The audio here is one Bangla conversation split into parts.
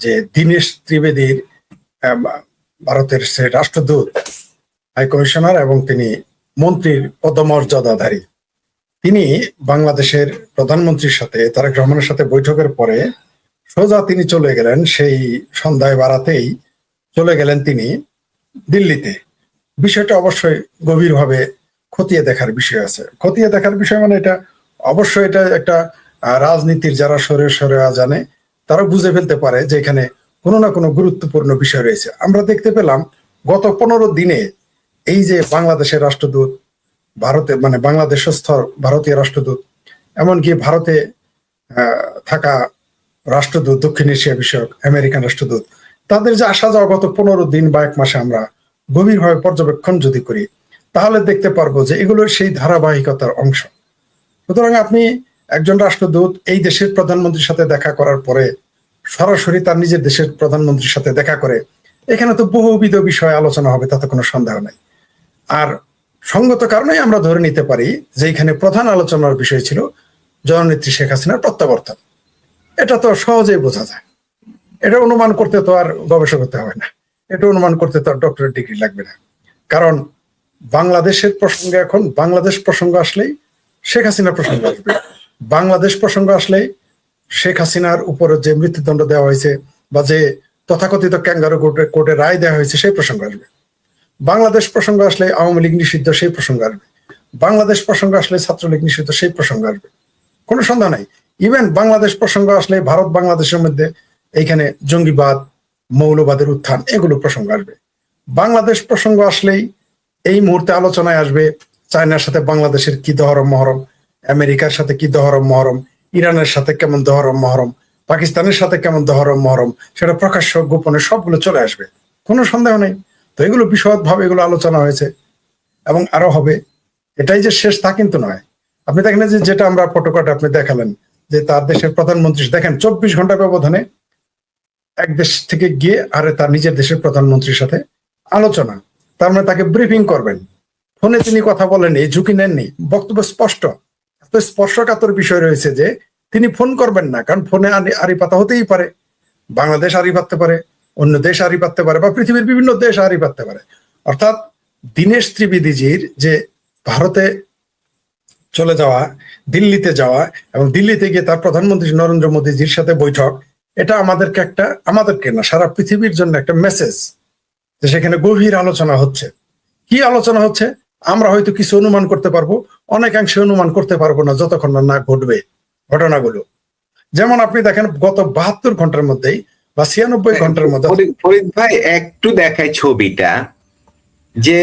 যে দীনেশ ত্রিবেদীর ভারতের সে রাষ্ট্রদূত, হাই কমিশনার এবং তিনি মন্ত্রীর পদমর্যাদাধারী, তিনি বাংলাদেশের প্রধানমন্ত্রীর সাথে তারেক রহমানের সাথে বৈঠকের পরে সোজা তিনি চলে গেলেন, সেই সন্ধ্যায় বাড়াতেই চলে গেলেন তিনি দিল্লিতে। বিষয়টা অবশ্যই গভীরভাবে খতিয়ে দেখার বিষয় আছে। খতিয়ে দেখার বিষয় মানে এটা অবশ্যই এটা একটা রাজনীতির যারা সরে সরে জানে তারা বুঝে ফেলতে পারে যে এখানে কোনো না কোনো গুরুত্বপূর্ণ বিষয় রয়েছে। আমরা দেখতে পেলাম গত 15 দিনে এই যে বাংলাদেশের রাষ্ট্রদূত, ভারতে মানে বাংলাদেশস্থ ভারতীয় রাষ্ট্রদূত, এমনকি ভারতে থাকা রাষ্ট্রদূত, দক্ষিণ এশিয়া বিষয়ক আমেরিকান রাষ্ট্রদূত, তাদের যে আসা যাওয়া গত 15 দিন বা 1 মাসে আমরা গভীরভাবে পর্যবেক্ষণ যদি করি তাহলে দেখতে পারবো যে এগুলোর সেই ধারাবাহিকতার অংশ। সুতরাং আপনি একজন রাষ্ট্রদূত এই দেশের প্রধানমন্ত্রীর সাথে দেখা করার পরে সরাসরি তার নিজের দেশের প্রধানমন্ত্রীর সাথে দেখা করে, এখানে তো বহুবিধ বিষয় আলোচনা হবে, তাতে কোনো সন্দেহ নাই। আর সঙ্গত কারণেই আমরা ধরে নিতে পারি যে এখানে প্রধান আলোচনার বিষয় ছিল জননেত্রী শেখ হাসিনার প্রত্যাবর্তন। এটা তো সহজেই বোঝা যায়, এটা অনুমান করতে তো আর গবেষণা করতে হবে না, এটা অনুমান করতে তো আর ডক্টরেট ডিগ্রি লাগবে না। কারণ বাংলাদেশের প্রসঙ্গে এখন বাংলাদেশ প্রসঙ্গ আসলেই শেখ হাসিনার প্রসঙ্গ আসবে, বাংলাদেশ প্রসঙ্গ আসলেই শেখ হাসিনার উপরে যে মৃত্যুদণ্ড দেওয়া হয়েছে বা যে তথাকথিত ক্যাঙ্গারু কোর্টে রায় দেওয়া হয়েছে সেই প্রসঙ্গ আসবে, বাংলাদেশ প্রসঙ্গ আসলে আওয়ামী লীগ নিষিদ্ধ সেই প্রসঙ্গ আসবে, বাংলাদেশ প্রসঙ্গ আসলে ছাত্রলীগ নিষিদ্ধ সেই প্রসঙ্গ আসবে, কোনো সন্দেহ নাই। ইভেন বাংলাদেশ প্রসঙ্গ আসলে ভারত বাংলাদেশের মধ্যে এইখানে জঙ্গিবাদ, মৌলবাদের উত্থান, এগুলো প্রসঙ্গ আসবে। বাংলাদেশ প্রসঙ্গ আসলেই এই মুহূর্তে আলোচনায় আসবে চায়নার সাথে বাংলাদেশের কি দহরম মহরম, আমেরিকার সাথে কি দহরম মহরম, ইরানের সাথে কেমন দহরম মহরম, পাকিস্তানের সাথে কেমন দহরম মহরম, সেটা প্রকাশ্য গোপনে সবগুলো চলে আসবে, কোনো সন্দেহ নেই। তো এগুলো বিশদভাবে এগুলো আলোচনা হয়েছে এবং আরো হবে। এটাই যে শেষ তা কিন্তু নয়। আপনি দেখেন যে যেটা আমরা ফটোকার্ড আপনি দেখালেন যে তার দেশের প্রধানমন্ত্রী দেখেন 24 ঘন্টা ব্যবধানে এক দেশ থেকে গিয়ে আরে তার নিজের দেশের প্রধানমন্ত্রীর সাথে আলোচনা, তার মানে তাকে ব্রিফিং করবেন, ফোনে তিনি কথা বলেন, এই ঝুঁকি নেননি, বক্তব্য স্পষ্ট। এত স্পর্শকাতর বিষয় রয়েছে যে তিনি ফোন করবেন না, কারণ ফোনে আড়ি পাতা হতেই পারে, বাংলাদেশ আড়ি পাততে পারে, অন্য দেশ আড়ি পাততে পারে, বা পৃথিবীর বিভিন্ন দেশ আড়ি পাততে পারে। অর্থাৎ দীনেশ ত্রিবেদীজির যে ভারতে চলে যাওয়া, দিল্লিতে যাওয়া এবং দিল্লিতে গিয়ে তার প্রধানমন্ত্রী নরেন্দ্র মোদীজির সাথে বৈঠক, এটা আমাদেরকে না সারা পৃথিবীর জন্য একটা মেসেজ যে সেখানে গভীর আলোচনা হচ্ছে। কি আলোচনা হচ্ছে আমরা হয়তো কিছু অনুমান করতে পারবো, অনেকাংশে অনুমান করতে পারবো না যতক্ষণ না ঘটবে ঘটনাগুলো। যেমন আপনি দেখেন গত 72 ঘন্টার মধ্যেই বা 96 ঘন্টার মধ্যে, ফরিদ ভাই একটু দেখায় ছবিটা যে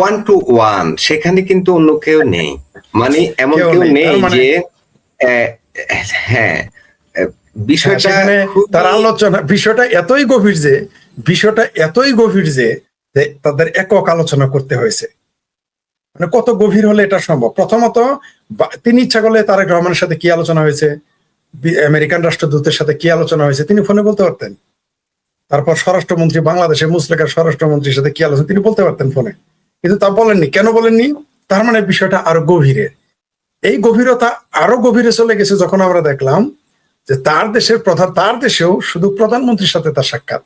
1 to 1, সেখানে কিন্তু অন্য কেউ নেই, মানে এমন কেউ নেই যে হ্যাঁ বিষয়টা তার আলোচনা বিষয়টা এতই গভীর যে তাদের একক আলোচনা করতে হয়েছে। মানে কত গভীর হলে এটা সম্ভব? প্রথমত তিনি ইচ্ছা করলে তারেক রহমানের সাথে কি আলোচনা হয়েছে, আমেরিকান রাষ্ট্রদূতের সাথে কি আলোচনা হয়েছে তিনি ফোনে বলতে পারতেন। তারপর স্বরাষ্ট্রমন্ত্রী, বাংলাদেশের মুসলেকার স্বরাষ্ট্রমন্ত্রীর সাথে কি আলোচনা তিনি বলতে পারতেন ফোনে, কিন্তু তা বলেননি। কেন বলেননি? তার মানে বিষয়টা আরো গভীরে, এই গভীরতা আরো গভীরে চলে গেছে যখন আমরা দেখলাম যে তার দেশেও শুধু প্রধানমন্ত্রীর সাথে তার সাক্ষাৎ।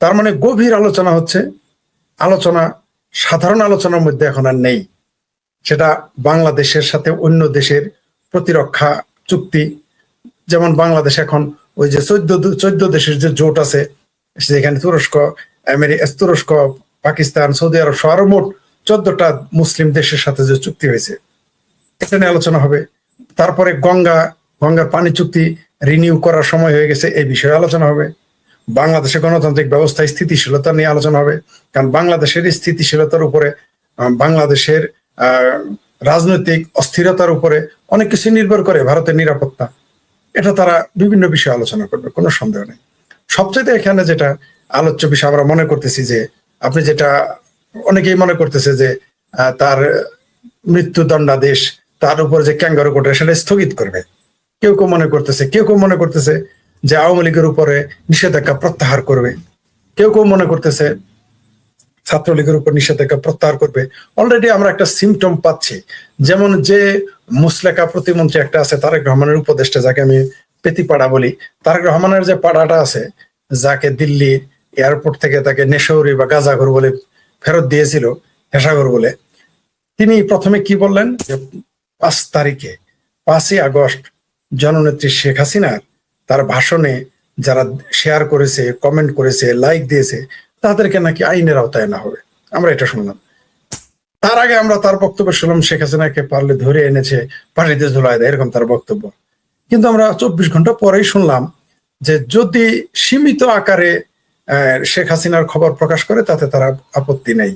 তার মানে গভীর আলোচনা হচ্ছে। আলোচনা সাধারণ আলোচনার মধ্যে এখন আর নেই, সেটা বাংলাদেশের সাথে অন্য দেশের প্রতিরক্ষা চুক্তি। যেমন বাংলাদেশ এখন ওই যে 14 দেশের যে জোট আছে, সেখানে তুরস্ক, পাকিস্তান, সৌদি আরব সহ আরো মোট 14টা মুসলিম দেশের সাথে যে চুক্তি হয়েছে, এটা নিয়ে আলোচনা হবে। তারপরে গঙ্গার পানি চুক্তি রিনিউ করার সময় হয়ে গেছে, এই বিষয়ে আলোচনা হবে। বাংলাদেশের গণতান্ত্রিক ব্যবস্থায় স্থিতিশীলতা নিয়ে আলোচনা হবে, কারণ বাংলাদেশের স্থিতিশীলতার উপরে, বাংলাদেশের রাজনৈতিক অস্থিরতার উপরে অনেক কিছু নির্ভর করে, ভারতের নিরাপত্তা। এটা তারা বিভিন্ন বিষয়ে আলোচনা করবে, কোনো সন্দেহ নেই। সবচেয়ে এখানে যেটা আলোচ্য বিষয় আমরা মনে করতেছি যে আপনি যেটা অনেকেই মনে করতেছে যে তার মৃত্যুদণ্ডাদেশ, তার উপর যে ক্যাঙ্গারু কোর্ট, সেটা স্থগিত করবে। কেউ মনে করতেছে যে আওয়ামী লীগের উপরে নিষেধাজ্ঞা প্রত্যাহার করবে, কেউ মনে করতেছে ছাত্রলীগের উপর নিষেধাজ্ঞা প্রত্যাহার করবে। অলরেডি আমরা একটা সিমটম পাচ্ছি, যেমন যে মুসলেকা প্রতিমন্ত্রী একটা আছে তারেক রহমানের উপদেষ্টা, যাকে আমি পেতিপাড়া বলি, তারেক রহমানের যে পাড়াটা আছে, যাকে দিল্লি এয়ারপোর্ট থেকে তাকে নেশৌরি বা গাজাঘর বলে ফেরত দিয়েছিল, হেসাঘর বলে, তিনি প্রথমে কি বললেন যে 5 তারিখে 5ই আগস্ট জননেত্রী শেখ হাসিনা তার ভাষণে যারা শেয়ার করেছে, কমেন্ট করেছে, লাইক দিয়েছে, তাদেরকে নাকি আইনের আওতায় আনা হবে। আমরা এটা শুনলাম। তার আগে আমরা তার বক্তব্য শুনলাম শেখ হাসিনাকে পারলে ধরে এনেছে পানিতে ঝুলাই দেয়, এরকম তার বক্তব্য। কিন্তু আমরা 24 ঘন্টা পরেই শুনলাম যে যদি সীমিত আকারে শেখ হাসিনার খবর প্রকাশ করে তাতে তারা আপত্তি নেই।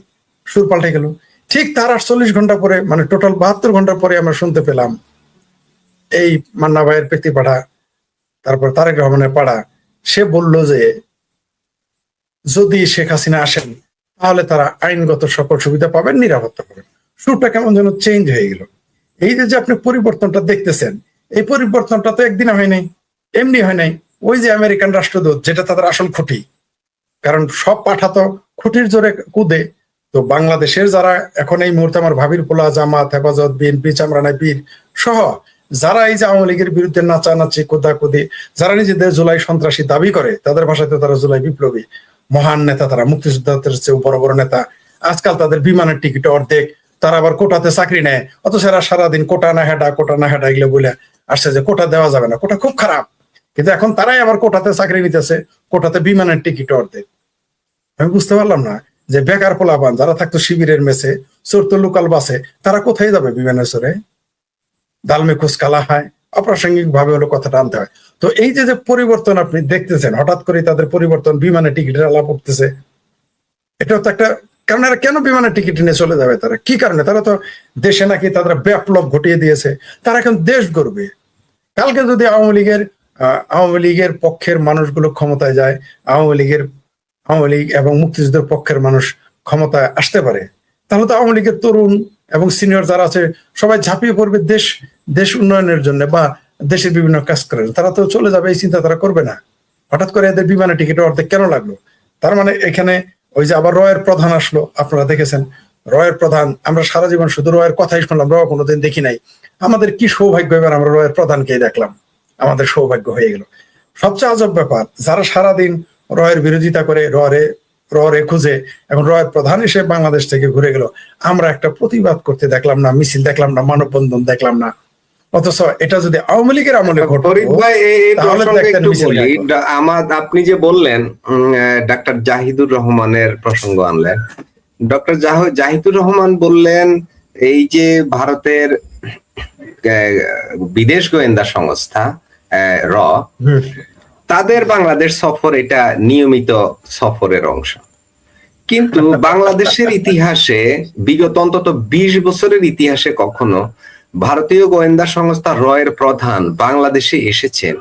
সুর পাল্টে গেল। ঠিক তার 48 ঘন্টা পরে, মানে টোটাল 72 ঘন্টা পরে আমরা শুনতে পেলাম এই মান্না ভাইয়ের পেতিপাড়া, তারপর তারেক রহমানের পাড়া, সে বলল যে যদি শেখ হাসিনা আসেন তাহলে তারা আইনগত সকল সুবিধা পাবেন, নিরাপত্তা পাবেন। সুরটা কেমন যেন চেঞ্জ হয়ে গেল। এই যে আপনি পরিবর্তনটা দেখতেছেন, এই পরিবর্তনটা তো একদিনে হয় নাই, এমনি হয় নাই। ওই যে আমেরিকান রাষ্ট্রদূত, যেটা তাদের আসল খুঁটি, কারণ সব পাঠা তো খুঁটির জোরে কুদে। তো বাংলাদেশের যারা এখন এই মুহূর্তে আমার ভাবির পোলা, জামাত, হেফাজত, বিএনপি, চামরানাই পীর সহ যারা এই যে আওয়ামী লীগের বিরুদ্ধে নাচানাচি, কোদাকুদি, যারা নিজেদের জুলাই সন্ত্রাসী দাবি করে, তাদের ভাষাতে তারা জুলাই বিপ্লবী, মহান নেতা, তারা মুক্তিযোদ্ধাদের চেয়েও বড় বড় নেতা। আজকাল তাদের বিমানের টিকিট অর্ধেক, তারা আবার কোটাতে চাকরি নেয়, অথচ এরা সারাদিন কোটা না হেডা এগুলো বলে আসছে যে কোটা দেওয়া যাবে না, কোটা খুব খারাপ। কিন্তু এখন তারাই আবার কোটাতে চাকরি নিতেছে, কোটাতে বিমানের টিকিট অর্ধেক। আমি বুঝতে পারলাম না যে বেকার পোলাপান যারা থাকতো শিবিরের মেসে, চড়তো লোকাল বাসে, তারা কোথায় যাবে বিমানের চড়ে? দালমে খুশ কালা হয়, অপ্রাসঙ্গিক ভাবে হলো কথাটা আনতে হয়। তো এই যে পরিবর্তন আপনি দেখতেছেন, হঠাৎ করে তাদের পরিবর্তন, বিমানে টিকিটের আলাপ উঠতেছে, এটাও তো একটা কারণ। এরা কেন বিমানের টিকিট নিয়ে চলে যাবে? তারা কি কারণে? তারা তো দেশে নাকি তারা বিপ্লব ঘটিয়ে দিয়েছে, তারা এখন দেশ গড়বে। কালকে যদি আওয়ামী লীগের পক্ষের মানুষগুলো ক্ষমতায় যায়, আওয়ামী লীগ এবং মুক্তিযুদ্ধের পক্ষের মানুষ ক্ষমতায় আসতে পারে, তাহলে তো আওয়ামী লীগের তরুণ এবং সিনিয়র যারা আছে সবাই ঝাঁপিয়ে পড়বে দেশ উন্নয়নের জন্য বা দেশের বিভিন্ন কাজ করার। তারা তো চলে যাবে, এই চিন্তা তারা করবে না। হঠাৎ করে এদের বিমানের টিকিট অর্ধেক কেন লাগলো? তার মানে এখানে ওই যে আবার রয়ের প্রধান আসলো, আপনারা দেখেছেন রয়ের প্রধান। আমরা সারা জীবন শুধু রয়ের কথাই শুনলাম, রয় কোনোদিন দেখি নাই। আমাদের কি সৌভাগ্য, এবার আমরা রয়ের প্রধানকেই দেখলাম, আমাদের সৌভাগ্য হয়ে গেল। সবচেয়ে আজব ব্যাপার, যারা সারাদিন রয়ের বিরোধিতা করে, রয়ে খুঁজে এখন রয়ের প্রধান হিসেবে বাংলাদেশ থেকে ঘুরে গেল, আমরা একটা প্রতিবাদ করতে দেখলাম না, মিছিল দেখলাম না, মানববন্ধন দেখলাম না। অথচ এটা যদি আওয়ামী লীগের আমলে আপনি যে বললেন ডাক্তার জাহিদুর রহমানের প্রসঙ্গ আনলেন, ডক্টর জাহিদুর রহমান বললেন এই যে ভারতের বিদেশ গোয়েন্দা সংস্থা র, তাদের বাংলাদেশ সফর এটা নিয়মিত সফরের অংশ। কিন্তু বাংলাদেশের ইতিহাসে বিগত অন্তত 20 বছরের ইতিহাসে কখনো ভারতীয় গোয়েন্দা সংস্থা রয়ের প্রধান বাংলাদেশে এসেছেন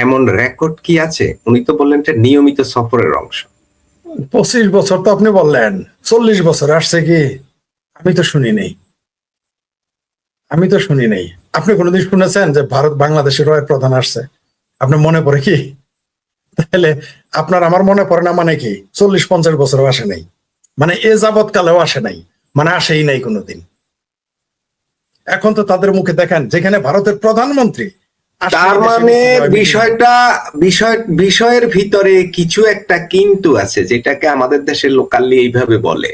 এমন রেকর্ড কি আছে? উনি তো বললেন এটা নিয়মিত সফরের অংশ। 25 বছর তো আপনি বললেন, 40 বছর আসছে কি? আমি তো শুনি নেই। আপনি কোনোদিন শুনেছেন যে ভারত বাংলাদেশের রয়ের প্রধান আসছে? আপনার মনে পড়ে কি? তাহলে আপনার আমার মনে পড়ে না মানে কি? 40-50 বছরও আসে নাই, মানে এ যাবৎ কালেও আসে নাই, মানে আসেই নাই কোনোদিন। এখন তো তাদের মুখে দেখেন যেখানে ভারতের প্রধানমন্ত্রী, তার মানে বিষয়ের ভিতরে কিছু একটা কিন্তু আছে, যেটাকে আমাদের দেশের লোকালি এইভাবে বলে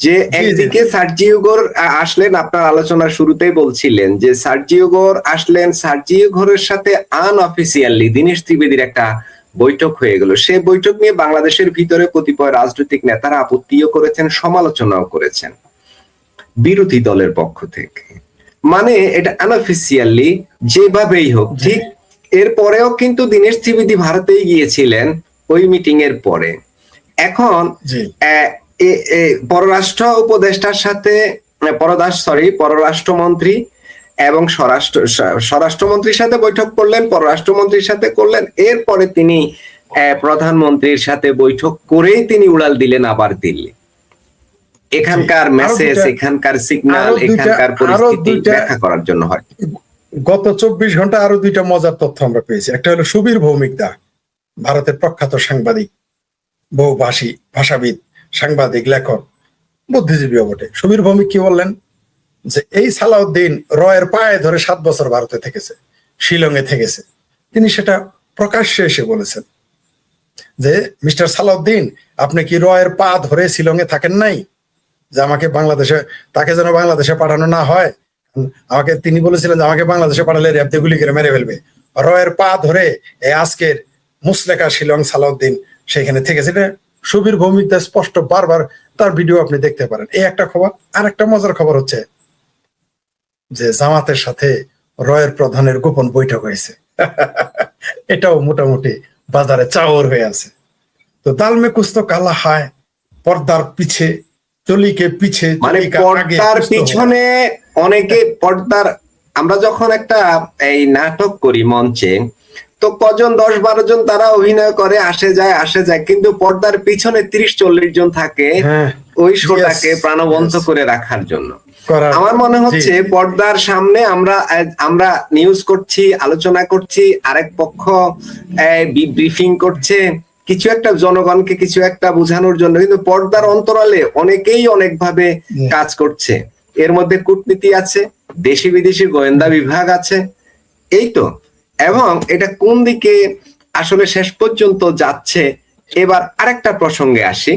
যে একদিকে সার্জিও ঘোর আসলেন, আপনার আলোচনার শুরুতেই বলছিলেন যে সার্জিও ঘোর আসলেন, সার্জিও ঘোরের সাথে আনঅফিসিয়ালি দীনেশ ত্রিবেদীর একটা বৈঠক হয়ে গেল। সে বৈঠক নিয়ে বাংলাদেশের ভিতরে কতিপয় রাজনৈতিক নেতারা আপত্তিও করেছেন, সমালোচনাও করেছেন বিরোধী দলের পক্ষ থেকে। মানে এটা আনঅফিসিয়ালি যেভাবেই হোক, ঠিক এরপরেও কিন্তু দীনেশ ত্রিবেদী ভারতেই গিয়েছিলেন ওই মিটিং এর পরে। এখন পররাষ্ট্র উপদেষ্টার সাথে পররাষ্ট্রমন্ত্রী এবং স্বরাষ্ট্রমন্ত্রীর সাথে বৈঠক করলেন, পররাষ্ট্রমন্ত্রীর সাথে করলেন, এরপরে তিনি প্রধানমন্ত্রীর সাথে বৈঠক করেই তিনি উড়াল দিলেন আবার দিল্লি। এখানকার মেসেজ, এখানকার সিগন্যাল, এখানকার পরিস্থিতি ব্যাখ্যা করার জন্য হয়। গত 24 ঘন্টা আরো 2টা মজার তথ্য আমরা পেয়েছি। একটা হলো সুবীর ভৌমিকদা, ভারতের প্রখ্যাত সাংবাদিক, ভাষাবিদ, সাংবাদিক, লেখক, বুদ্ধিজীবীও বটে। সুবীর ভৌমিক কি বললেন যে এই সালাউদ্দিন রয়ের পায়ে ধরে 7 বছর ভারতে থেকেছে, শিলংয়ে থেকেছে, তিনি সেটা প্রকাশ্যে এসে বলেছেন যে মিস্টার সালাউদ্দিন, আপনি কি রয়ের পা ধরে শিলংয়ে থাকেন নাই যে আমাকে বাংলাদেশে, তাকে যেন বাংলাদেশে পাঠানো না হয়। আমাকে তিনি বলেছিলেন যে আমাকে বাংলাদেশে পাঠালে র্যাব দিয়ে গুলি করে মেরে ফেলবে। রয়ের পা ধরে এই আজকের মুসলেকা শিলং সালাউদ্দিন সেখানে থেকেছে। এটা সুবীর ভৌমিকতা স্পষ্ট, বারবার তার ভিডিও আপনি দেখতে পারেন। এই একটা খবর। আর একটা মজার খবর হচ্ছে যে জামাতের সাথে রয়ের প্রধানের গোপন বৈঠক হয়েছে। এটাও মোটামুটি বাজারে চাওর হয়ে আছে। তো দাল মে কুছ তো কালা হায়, পর্দার পিছে চলিকে পিছে, মানে চলিকা আগে পর্দার কুছ তো হয়। পিছনে অনেকে পর্দার, আমরা যখন একটা এই নাটক করি মঞ্চে, তো কজন 10-12 জন তারা অভিনয় করে, আসে যায়, কিন্তু পর্দার পিছনে 30-40 জন থাকে হ্যাঁ, ওই শোটাকে yes, প্রাণবন্ত yes, করে রাখার জন্য। করার আমার মনে জি, হচ্ছে পর্দার সামনে আমরা নিউজ করছি, আলোচনা করছি, আরেক পক্ষ ব্রিফিং করছে কিছু একটা, জনগণকে কিছু একটা বোঝানোর জন্য, কিন্তু পর্দার অন্তরালে অনেকেই অনেকভাবে জি, কাজ করছে। এর মধ্যে কূটনীতি আছে, দেশি বিদেশি গোয়েন্দা বিভাগ আছে, এই তো। এবং এটা কোন দিকে আসলে শেষ পর্যন্ত যাচ্ছে। এবার আরেকটা প্রসঙ্গে আসি।